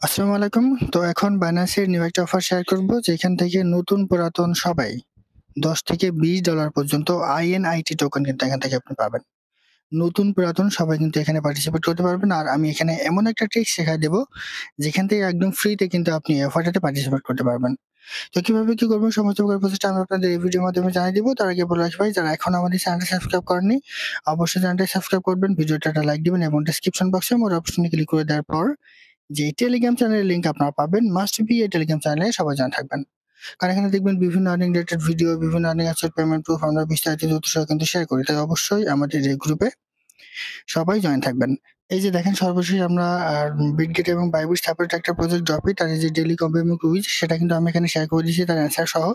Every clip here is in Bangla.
আসসালামু আলাইকুম। তো এখন বাইন্যান্সের নিউ একটা অফার শেয়ার করব, যেখান থেকে নতুন পুরাতন সবাই $10 থেকে $20 পর্যন্ত আইএনআইটি টোকেন কিন্তু এখান থেকে আপনি পাবেন। নতুন পুরাতন সবাই কিন্তু এখানে পার্টিসিপেট করতে পারবেন। আর আমি এখানে এমন একটা ট্রিক শেখায় দেব, যেখান থেকে একদম ফ্রিতে কিন্তু আপনি এই অফারটাতে পার্টিসিপেট করতে পারবেন। তো কিভাবে কি করবেন সমস্ত প্রকার প্রসেসটা আমি আপনাদের এই ভিডিওর মাধ্যমে জানিয়ে দিব। তার আগে বলে রাখি ভাই, যারা এখন আমাদের চ্যানেলটা সাবস্ক্রাইব করেননি, অবশ্যই চ্যানেলটা সাবস্ক্রাইব করবেন, ভিডিওটা একটা লাইক দিবেন এবং ডেসক্রিপশন বক্সে মোর অপশনে ক্লিক করে দেওয়ার পর যে টেলিগ্রাম চ্যানেলের লিংক আপনারা পাবেন, মাস্ট বি এই টেলিগ্রাম চ্যানেলে সবাই জয়েন থাকবেন। কারণ এখানে দেখবেন বিভিন্ন আর্নিং রিলেটেড ভিডিও, বিভিন্ন আর্নিং অ্যাপসের পেমেন্ট প্রুফ আমরা বিস্তারিত তথ্য সহ কিন্তু শেয়ার করি। তাই অবশ্যই আমাদের এই গ্রুপে সবাই জয়েন থাকবেন। এই যে দেখেন, সর্বশেষ আমরা বিটগেট এবং বাইবিট সাপোর্ট একটা প্রজেক্ট ড্রপি, তার যে ডেইলি কম্পে এবং কুইজ, সেটা কিন্তু আমি এখানে শেয়ার করে দিয়েছি তার অ্যান্সার সহ।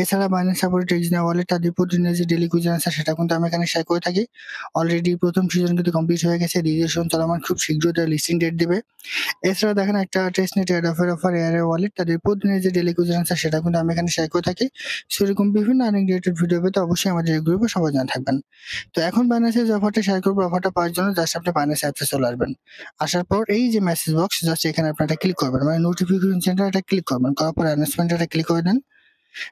এছাড়া বাইন্যান্স সাপোর্ট টেক্সনা ওয়ালেট তাদের প্রতিদিনের যে ডেইলি কুইজ আনসার, সেটা কিন্তু আমি এখানে শেয়ার করে থাকি। অলরেডি প্রথম সিজন কিন্তু কমপ্লিট হয়ে গেছে, দ্বিতীয় সিজন চলমান, খুব শীঘ্রই তার লিস্টিং ডেট দেবে। এছাড়া দেখেন একটা টেস্টনেট এয়ারড্রপের অফার এয়ার ওয়ালেট তাদের প্রতিদিনের যে ডেইলি কুইজ আনসার, সেটা কিন্তু আমি এখানে শেয়ার করে থাকি। সেরকম বিভিন্ন আর্নিং রিলেটেড ভিডিও পেতে অবশ্যই আমাদের এই গ্রুপে সবাই জানা থাকবেন। তো এখন বাইন্যান্সের যে অফারটা শেয়ার করবো, অফারটা পাওয়ার জন্য জাস্ট আপনি বাইন্যান্স অ্যাপসে চলে আসবেন। আসার পর এই যে মেসেজ বক্স, জাস্ট এখানে আপনি একটা ক্লিক করবেন, মানে নোটিফিকেশন সেন্টার এটা ক্লিক করবেন, করার পর অ্যানাউন্সমেন্ট এটা ক্লিক করে দেন।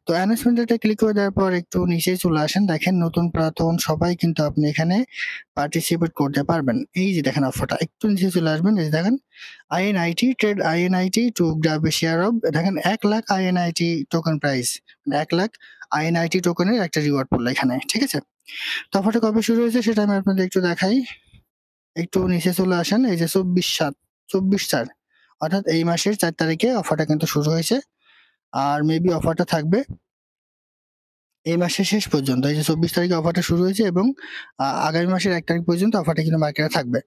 তো অ্যানাউন্সমেন্ট এটা ক্লিক করে দেওয়ার পর একটু নিচে চলে আসেন, দেখেন নতুন পুরাতন সবাই কিন্তু আপনি এখানে পার্টিসিপেট করতে পারবেন। এই যে দেখেন অফারটা, একটু নিচে চলে আসবেন, এই যে দেখেন INIT trade INIT to grab a share of, দেখেন 1 lakh INIT token price, 1 lakh INIT টোকেনের একটা রিওয়ার্ড পড়লো এখানে, ঠিক আছে। তো অফারটা কবে শুরু হয়েছে সেটা আমি আপনাদের একটু দেখাই। একটু নিচে চলে আসেন, এই যে 24/4 অর্থাৎ এই মাসের 4 তারিখে অফারটা কিন্তু শুরু হয়েছে। আর মেবি অফারটা থাকবে এই মাসের শেষ পর্যন্ত। এই যে 24 তারিখে অফারটা শুরু হয়েছে এবং আগামী মাসের 1 তারিখ পর্যন্ত অফারটা কিন্তু মার্কেটে থাকবে।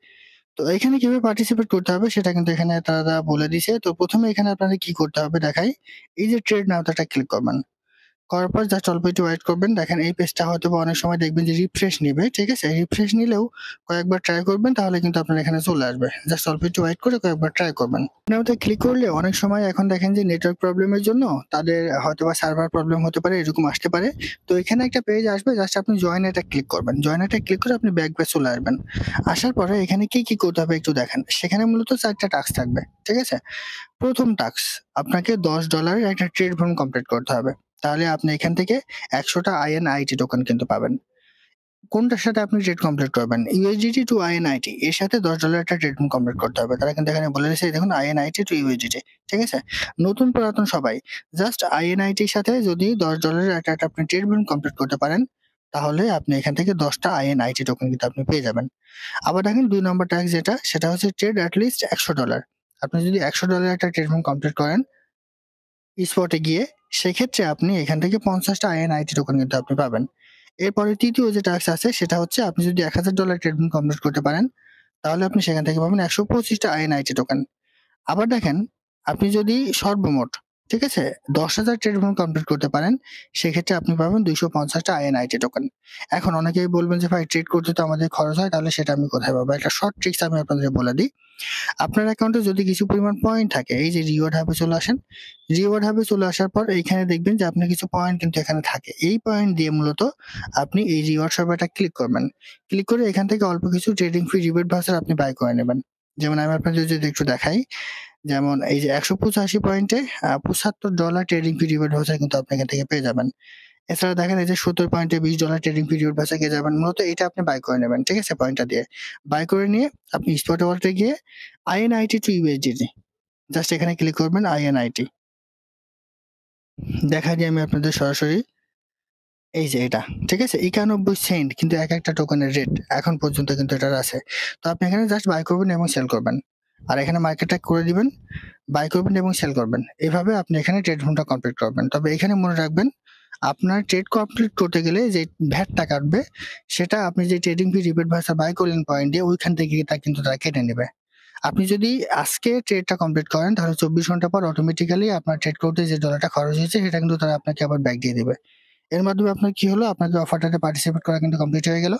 তো এখানে কিভাবে পার্টিসিপেট করতে হবে সেটা কিন্তু এখানে তারা বলে দিছে। তো প্রথমে এখানে আপনাদের কি করতে হবে দেখাই। এই যে ট্রেড নাও একটা ক্লিক করবেন, করার পর জাস্ট অল্প একটু ওয়েট করবেন। দেখেন এই পেজটা হয়তোবা অনেক সময় দেখবেন যে রিফ্রেশ নিবে, ঠিক আছে। রিফ্রেশ নিলেও কয়েকবার ট্রাই করবেন, তাহলে কিন্তু আপনার এখানে চলে আসবে। জাস্ট অল্প একটু ওয়েট করে কয়েকবার ট্রাই করবেন। নাওতে ক্লিক করলে অনেক সময় এখন দেখেন যে নেটওয়ার্ক প্রবলেমের জন্য তাদের হয়তোবা সার্ভার প্রবলেম হতে পারে, এরকম আসতে পারে। তো এখানে একটা পেজ আসবে, জাস্ট আপনি জয়েন এটা ক্লিক করবেন। জয়েন এটা ক্লিক করে আপনি ব্যাক পেজ চলে আসবেন। আসার পরে এখানে কি করতে হবে একটু দেখেন। সেখানে মূলত 4টা টাস্ক থাকবে, ঠিক আছে। প্রথম টাস্ক, আপনাকে $10 একটা ট্রেড ফর্ম কমপ্লিট করতে হবে। তাহলে আপনি এখান থেকে 100টা আইএনআইটি টোকেন কিন্তু পাবেন। কোনটার সাথে আপনি ট্রেড কমপ্লিট করবেন? ইউএসডিটি টু আইএনআইটি, এর সাথে $10 একটা ট্রেড কমপ্লিট করতে হবে। তারা কিন্তু এখানে বলে দিয়েছে, দেখুন আইএনআইটি টু ইউএসডিটি, ঠিক আছে। নতুন পুরাতন সবাই জাস্ট আইএনআইটির সাথে যদি $10 একটা আপনি ট্রেড কমপ্লিট করতে পারেন, তাহলে আপনি এখান থেকে 10টা আইএনআইটি টোকেন কিন্তু আপনি পেয়ে যাবেন। আবার দেখেন 2 নম্বর টাস্ক যেটা, সেটা হচ্ছে ট্রেড অ্যাটলিস্ট $100। আপনি যদি $100 একটা ট্রেড কমপ্লিট করেন স্পটে গিয়ে, সেক্ষেত্রে আপনি এখান থেকে 50টা আইএনআইটি টোকেন কিন্তু আপনি পাবেন। এরপরে তৃতীয় যে টাস্ক আছে, সেটা হচ্ছে আপনি যদি $1000 ট্রেড কমপ্লিট করতে পারেন, তাহলে আপনি সেখান থেকে পাবেন 125টা আইএনআইটি টোকেন। আবার দেখেন, আপনি যদি সর্বমোট, ঠিক আছে, 10,000 ট্রেড কমপ্লিট করতে পারেন, সেক্ষেত্রে আপনি পাবেন 250টা আইএনআইটি টোকেন। এখন অনেকেই বলবেন যে ভাই ট্রেড করতে তো আমাদের খরচ হয়, তাহলে সেটা আমি কোথায় পাবো? একটা শর্ট ট্রিক্স আমি আপনাদের বলে দিই। আপনার অ্যাকাউন্টে যদি কিছু পরিমাণ পয়েন্ট থাকে, এই যে রিওয়ার্ড হাবে চলে আসেন। রিওয়ার্ড হাবে চলে আসার পর এইখানে দেখবেন যে আপনার কিছু পয়েন্ট কিন্তু এখানে থাকে। এই পয়েন্ট দিয়ে মূলত আপনি এই রিওয়ার্ড শপটা ক্লিক করবেন। ক্লিক করে এখান থেকে অল্প কিছু ট্রেডিং ফি রিবেট ভাউচার আপনি বাই করে নেবেন। যেমন আমি আপনাদের যদি একটু দেখাই, যেমন এই যে 185 পয়েন্টে $75 ট্রেডিং ফি রিবেট ভাউচার কিন্তু আপনি এখান থেকে পেয়ে যাবেন। এছাড়া দেখেন এই যে 70 পয়েন্টে $20 ট্রেডিং পিরিয়ড ভাষা পেয়ে যাবেন। মূলত এটা আপনি বাই করে নেবেন, ঠিক আছে, পয়েন্টটা দিয়ে। বাই করে নিয়ে আপনি স্পট ওয়ালেটে গিয়ে আইএনআইটি টু ইউএসডিটি, জাস্ট এখানে ক্লিক করবেন আইএনআইটি। দেখাই দিই আমি আপনাদের সরাসরি। এই যে এটা, ঠিক আছে, 91 সেন্ট কিন্তু একটা টোকেনের রেট এখন পর্যন্ত কিন্তু এটার আছে। তো আপনি এখানে জাস্ট বাই করবেন এবং সেল করবেন। আর এখানে মার্কেট ট্যাগ করে দিবেন, বাই করবেন এবং সেল করবেন। এভাবে আপনি এখানে ট্রেড ফর্মটা কমপ্লিট করবেন। তবে এখানে মনে রাখবেন, আপনার ট্রেড কমপ্লিট করতে গেলে যে ভ্যাটটা কাটবে, সেটা আপনি যে ট্রেডিং ফি রিবেট ভাষা বাই করলেন পয়েন্ট দিয়ে, ওইখান থেকে তা কিন্তু তারা কেটে নেবে। আপনি যদি আজকে ট্রেডটা কমপ্লিট করেন, তাহলে 24 ঘন্টা পর অটোমেটিক্যালি আপনার ট্রেড করতে যে ডলারটা খরচ হয়েছে, সেটা কিন্তু তারা আপনাকে আবার ব্যাক দিয়ে দিবে। এর মাধ্যমে আপনার কি হলো, আপনাকে অফারটাতে পার্টিসিপেট করা কিন্তু কমপ্লিট হয়ে গেল।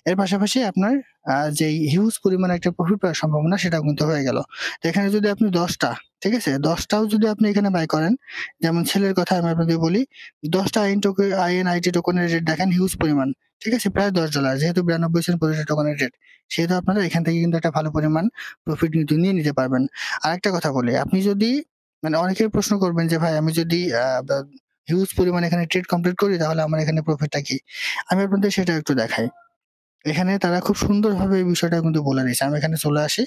এর পাশাপাশি আপনার যেই হিউজ পরিমাণে একটা প্রফিট পাওয়ার সম্ভাবনা, সেটাও কিন্তু হয়ে গেল। তো এখানে যদি আপনি 10টা, ঠিক আছে, 10টাও যদি আপনি এখানে বাই করেন, যেমন সেলের কথা আমি আপনাদের বলি, 10টা আইএনআইটি টোকেনের রেট দেখেন হিউজ পরিমাণ, ঠিক আছে? প্রায় $10 যেহেতু 92 সেন্ট প্রতিটা টোকেনের রেট। সেহেতু আপনারা এখান থেকে কিন্তু একটা ভালো পরিমাণ প্রফিট কিন্তু নিয়ে নিতে পারবেন। আরেকটা কথা বলি, আপনি যদি মানে অনেকেই প্রশ্ন করবেন যে ভাই আমি যদি বা হিউজ পরিমাণে এখানে ট্রেড কমপ্লিট করি তাহলে আমার এখানে প্রফিটটা কি? আমি আপনাদের সেটা একটু দেখাই। এখানে তারা খুব সুন্দরভাবে এই বিষয়টা কিন্তু বলে দিয়েছে। আমি এখানে চলে আসি।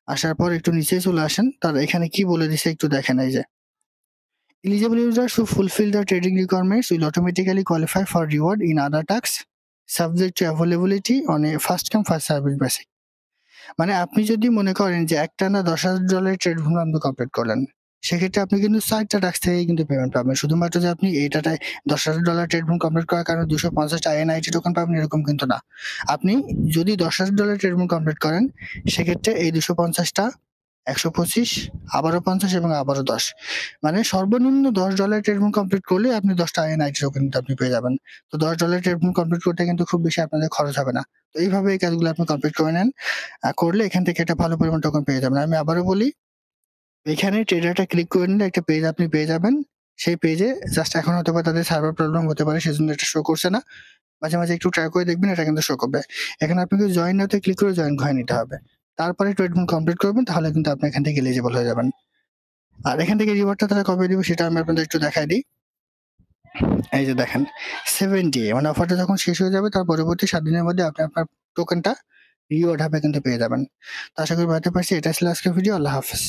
আসার পর একটু নিচে চলে আসেন। তারা এখানে কি বলে দিছে একটু দেখেন এই যে eligible users who fulfill the trading requirements will automatically qualify for reward in other tasks subject to availability on a first come first service basis. মানে আপনি যদি মনে করেন যে একটানা $10,000 ট্রেড ভুল আপনি কমপ্লিট করলেন, সেক্ষেত্রে আপনি কিন্তু 4টা টাস্ক থেকেই কিন্তু পেমেন্ট পাবেন। শুধুমাত্র যে আপনি এইটাটায় $10,000 ট্রেড ভুল কমপ্লিট করার কারণে 250 টা INIT টোকেন পাবেন এরকম কিন্তু না। আপনি যদি $10,000 ট্রেড ভুল কমপ্লিট করেন, সেক্ষেত্রে এই 250 টা 125 আবারও 50 এবং আবারও 10 মানে সর্বনিম্ন $10 ট্রেড ভুল কমপ্লিট করলে আপনি 10টা INIT টোকেন কিন্তু আপনি পেয়ে যাবেন। তো $10 ট্রেড ভুল কমপ্লিট করতে কিন্তু খুব বেশি আপনাদের খরচ হবে না। তো এইভাবে এই কাজগুলো আপনি কমপ্লিট করে নেন। করলে এখান থেকে একটা ভালো পরিমাণ টোকেন পেয়ে যাবেন। আমি আবারও বলি, এখানে ট্রেডারটা ক্লিক করে নিলে একটা পেজ আপনি পেয়ে যাবেন। সেই পেজে জাস্ট এখন হয়তোবা তাদের সার্ভার প্রবলেম হতে পারে সেজন্য এটা শো করছে না। মাঝে, মাঝে একটু ট্রাই করে দেখবেন এটা কিন্তু শো করবে। এখানে আপনাকে জয়েন নাও তে ক্লিক করে জয়েন করে নিতে হবে। তারপরে ট্রেড কমপ্লিট করবেন তাহলে কিন্তু আপনি এখান থেকে এলিজিবল হয়ে যাবেন। আর এখান থেকে রিওয়ার্ডটা তারা কবে দিবে সেটা আমি আপনাদের একটু দেখায় দিই। এই যে দেখেন 70 মানে অফারটা যখন শেষ হয়ে যাবে তার পরবর্তী 7 দিনের মধ্যে আপনি আপনার টোকেনটা রিওয়ার্ড হিসেবে কিন্তু পেয়ে যাবেন। তো আশা করি বুঝতে পারছি। এটা ছিল আজকের ভিডিও। আল্লাহ হাফেজ।